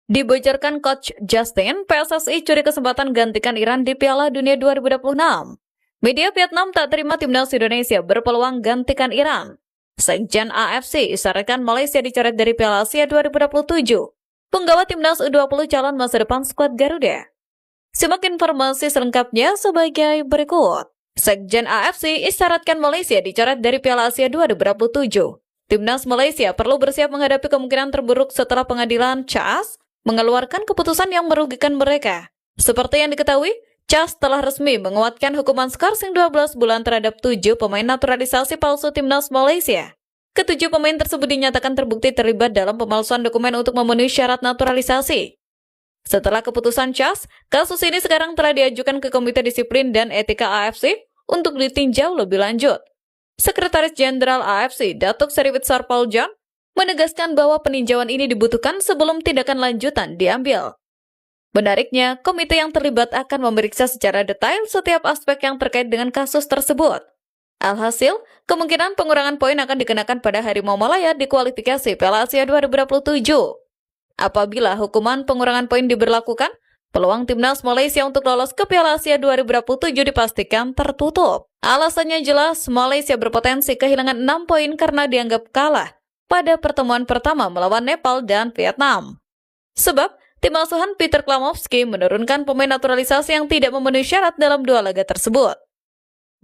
Dibocorkan Coach Justin, PSSI curi kesempatan gantikan Iran di Piala Dunia 2026. Media Vietnam tak terima timnas Indonesia berpeluang gantikan Iran. Sekjen AFC isyaratkan Malaysia dicoret dari Piala Asia 2027. Penggawa timnas U20 calon masa depan skuad Garuda. Simak informasi selengkapnya sebagai berikut. Sekjen AFC isyaratkan Malaysia dicoret dari Piala Asia 2027. Timnas Malaysia perlu bersiap menghadapi kemungkinan terburuk setelah pengadilan CAS mengeluarkan keputusan yang merugikan mereka. Seperti yang diketahui, CAS telah resmi menguatkan hukuman skorsing 12 bulan terhadap 7 pemain naturalisasi palsu timnas Malaysia. Ketujuh pemain tersebut dinyatakan terbukti terlibat dalam pemalsuan dokumen untuk memenuhi syarat naturalisasi. Setelah keputusan CAS, kasus ini sekarang telah diajukan ke Komite Disiplin dan Etika AFC untuk ditinjau lebih lanjut. Sekretaris Jenderal AFC, Datuk Seri Sarpaljan, menegaskan bahwa peninjauan ini dibutuhkan sebelum tindakan lanjutan diambil. Menariknya, komite yang terlibat akan memeriksa secara detail setiap aspek yang terkait dengan kasus tersebut. Alhasil, kemungkinan pengurangan poin akan dikenakan pada Harimau Malaya di kualifikasi Piala Asia 2027. Apabila hukuman pengurangan poin diberlakukan, peluang timnas Malaysia untuk lolos ke Piala Asia 2027 dipastikan tertutup. Alasannya jelas, Malaysia berpotensi kehilangan 6 poin karena dianggap kalah pada pertemuan pertama melawan Nepal dan Vietnam. Sebab, tim asuhan Peter Klamovski menurunkan pemain naturalisasi yang tidak memenuhi syarat dalam 2 laga tersebut.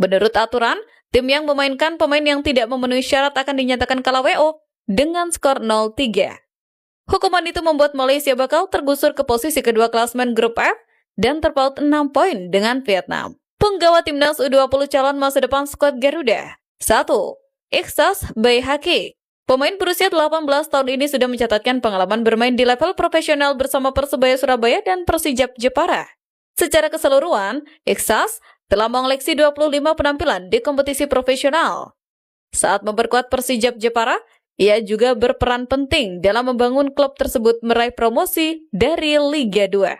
Menurut aturan, tim yang memainkan pemain yang tidak memenuhi syarat akan dinyatakan kalah WO dengan skor 0-3. Hukuman itu membuat Malaysia bakal tergusur ke posisi kedua klasmen grup F dan terpaut 6 poin dengan Vietnam. Penggawa timnas U20 calon masa depan skuad Garuda. 1. Ikhsas Baihaqi. Pemain berusia 18 tahun ini sudah mencatatkan pengalaman bermain di level profesional bersama Persebaya Surabaya dan Persijap Jepara. Secara keseluruhan, Ikhsas telah mengoleksi 25 penampilan di kompetisi profesional. Saat memperkuat Persijap Jepara, ia juga berperan penting dalam membangun klub tersebut meraih promosi dari Liga 2.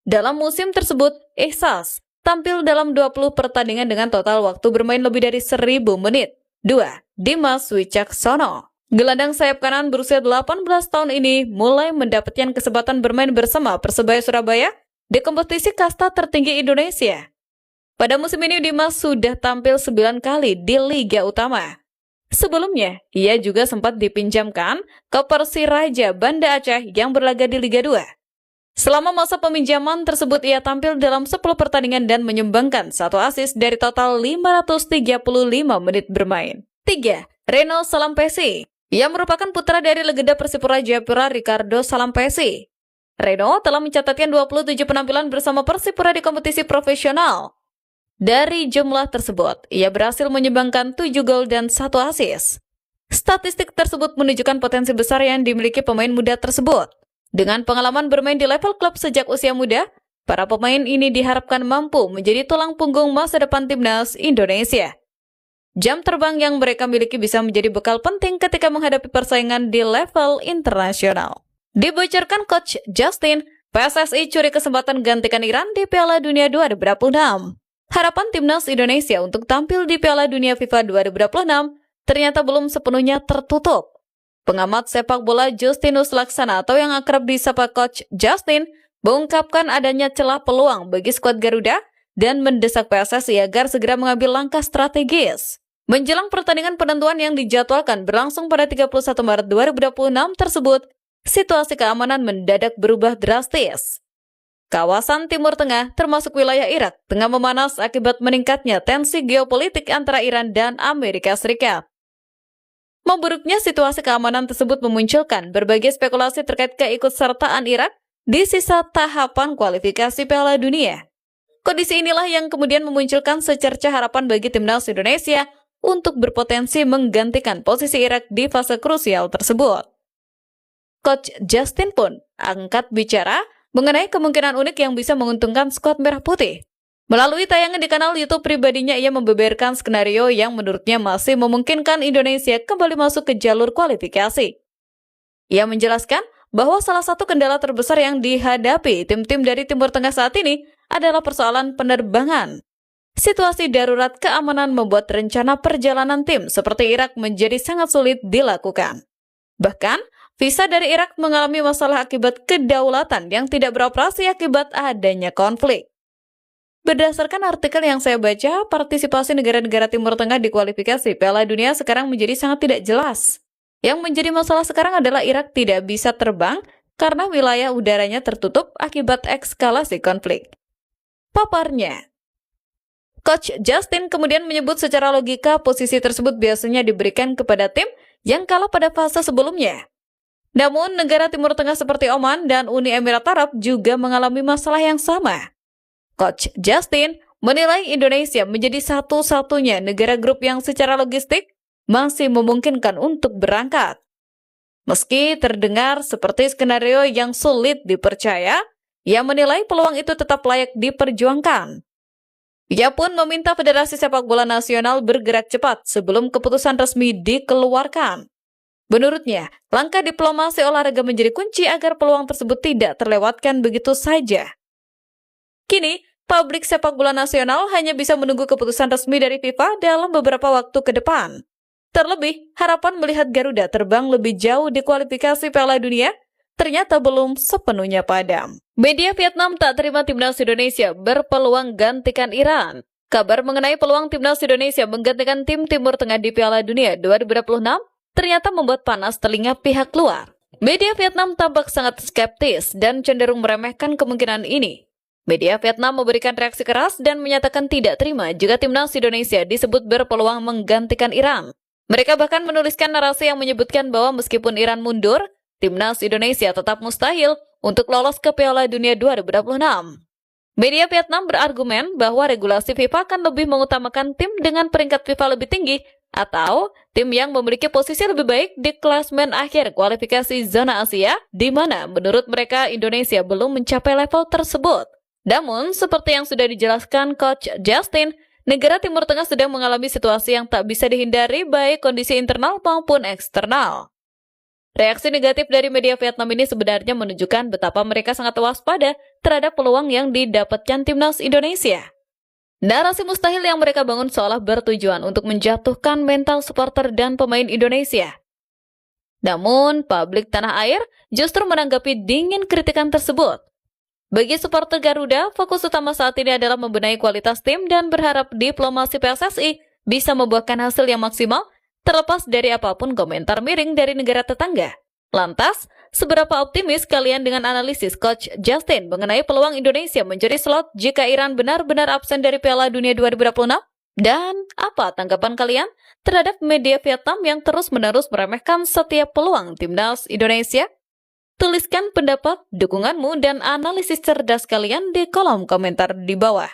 Dalam musim tersebut, Ikhsas tampil dalam 20 pertandingan dengan total waktu bermain lebih dari 1000 menit. 2. Dimas Wicaksono. Gelandang sayap kanan berusia 18 tahun ini mulai mendapatkan kesempatan bermain bersama Persebaya Surabaya di kompetisi kasta tertinggi Indonesia. Pada musim ini Dimas sudah tampil 9 kali di Liga Utama. Sebelumnya, ia juga sempat dipinjamkan ke Persiraja Banda Aceh yang berlaga di Liga 2. Selama masa peminjaman tersebut ia tampil dalam 10 pertandingan dan menyumbangkan 1 assist dari total 535 menit bermain. 3. Reno Salampesi. Ia merupakan putra dari legenda Persipura Jayapura Ricardo Salampesi. Reno telah mencatatkan 27 penampilan bersama Persipura di kompetisi profesional. Dari jumlah tersebut, ia berhasil menyumbangkan 7 gol dan 1 assist. Statistik tersebut menunjukkan potensi besar yang dimiliki pemain muda tersebut. Dengan pengalaman bermain di level klub sejak usia muda, para pemain ini diharapkan mampu menjadi tulang punggung masa depan timnas Indonesia. Jam terbang yang mereka miliki bisa menjadi bekal penting ketika menghadapi persaingan di level internasional. Dibocorkan Coach Justin, PSSI curi kesempatan gantikan Iran di Piala Dunia 2026. Harapan timnas Indonesia untuk tampil di Piala Dunia FIFA 2026 ternyata belum sepenuhnya tertutup. Pengamat sepak bola Justinus Laksana atau yang akrab disapa Coach Justin mengungkapkan adanya celah peluang bagi skuad Garuda dan mendesak PSSI agar segera mengambil langkah strategis. Menjelang pertandingan penentuan yang dijadwalkan berlangsung pada 31 Maret 2026 tersebut, situasi keamanan mendadak berubah drastis. Kawasan Timur Tengah, termasuk wilayah Irak, tengah memanas akibat meningkatnya tensi geopolitik antara Iran dan Amerika Serikat. Memburuknya situasi keamanan tersebut memunculkan berbagai spekulasi terkait keikutsertaan Irak di sisa tahapan kualifikasi Piala Dunia. Kondisi inilah yang kemudian memunculkan secerca harapan bagi timnas Indonesia untuk berpotensi menggantikan posisi Irak di fase krusial tersebut. Coach Justin pun angkat bicara mengenai kemungkinan unik yang bisa menguntungkan skuad Merah Putih. Melalui tayangan di kanal YouTube pribadinya, ia membeberkan skenario yang menurutnya masih memungkinkan Indonesia kembali masuk ke jalur kualifikasi. Ia menjelaskan bahwa salah satu kendala terbesar yang dihadapi tim-tim dari Timur Tengah saat ini adalah persoalan penerbangan. Situasi darurat keamanan membuat rencana perjalanan tim seperti Irak menjadi sangat sulit dilakukan. Bahkan, visa dari Irak mengalami masalah akibat kedaulatan yang tidak beroperasi akibat adanya konflik. Berdasarkan artikel yang saya baca, partisipasi negara-negara Timur Tengah di kualifikasi Piala Dunia sekarang menjadi sangat tidak jelas. Yang menjadi masalah sekarang adalah Irak tidak bisa terbang karena wilayah udaranya tertutup akibat eskalasi konflik. Paparnya, Coach Justin kemudian menyebut secara logika posisi tersebut biasanya diberikan kepada tim yang kalah pada fase sebelumnya. Namun, negara Timur Tengah seperti Oman dan Uni Emirat Arab juga mengalami masalah yang sama. Coach Justin menilai Indonesia menjadi satu-satunya negara grup yang secara logistik masih memungkinkan untuk berangkat. Meski terdengar seperti skenario yang sulit dipercaya, ia menilai peluang itu tetap layak diperjuangkan. Ia pun meminta Federasi Sepak Bola Nasional bergerak cepat sebelum keputusan resmi dikeluarkan. Menurutnya, langkah diplomasi olahraga menjadi kunci agar peluang tersebut tidak terlewatkan begitu saja. Kini, publik sepak bola nasional hanya bisa menunggu keputusan resmi dari FIFA dalam beberapa waktu ke depan. Terlebih, harapan melihat Garuda terbang lebih jauh di kualifikasi Piala Dunia ternyata belum sepenuhnya padam. Media Vietnam tak terima timnas Indonesia berpeluang gantikan Iran. Kabar mengenai peluang timnas Indonesia menggantikan tim Timur Tengah di Piala Dunia 2026 ternyata membuat panas telinga pihak luar. Media Vietnam tampak sangat skeptis dan cenderung meremehkan kemungkinan ini. Media Vietnam memberikan reaksi keras dan menyatakan tidak terima jika timnas Indonesia disebut berpeluang menggantikan Iran. Mereka bahkan menuliskan narasi yang menyebutkan bahwa meskipun Iran mundur, timnas Indonesia tetap mustahil untuk lolos ke Piala Dunia 2026. Media Vietnam berargumen bahwa regulasi FIFA akan lebih mengutamakan tim dengan peringkat FIFA lebih tinggi atau tim yang memiliki posisi lebih baik di klasmen akhir kualifikasi zona Asia, di mana menurut mereka Indonesia belum mencapai level tersebut. Namun, seperti yang sudah dijelaskan Coach Justin, negara Timur Tengah sedang mengalami situasi yang tak bisa dihindari baik kondisi internal maupun eksternal. Reaksi negatif dari media Vietnam ini sebenarnya menunjukkan betapa mereka sangat waspada terhadap peluang yang didapatkan timnas Indonesia. Narasi mustahil yang mereka bangun seolah bertujuan untuk menjatuhkan mental supporter dan pemain Indonesia. Namun, publik tanah air justru menanggapi dingin kritikan tersebut. Bagi supporter Garuda, fokus utama saat ini adalah membenahi kualitas tim dan berharap diplomasi PSSI bisa membuahkan hasil yang maksimal terlepas dari apapun komentar miring dari negara tetangga. Lantas, seberapa optimis kalian dengan analisis Coach Justin mengenai peluang Indonesia menjadi slot jika Iran benar-benar absen dari Piala Dunia 2026? Dan apa tanggapan kalian terhadap media Vietnam yang terus-menerus meremehkan setiap peluang timnas Indonesia? Tuliskan pendapat, dukunganmu, dan analisis cerdas kalian di kolom komentar di bawah.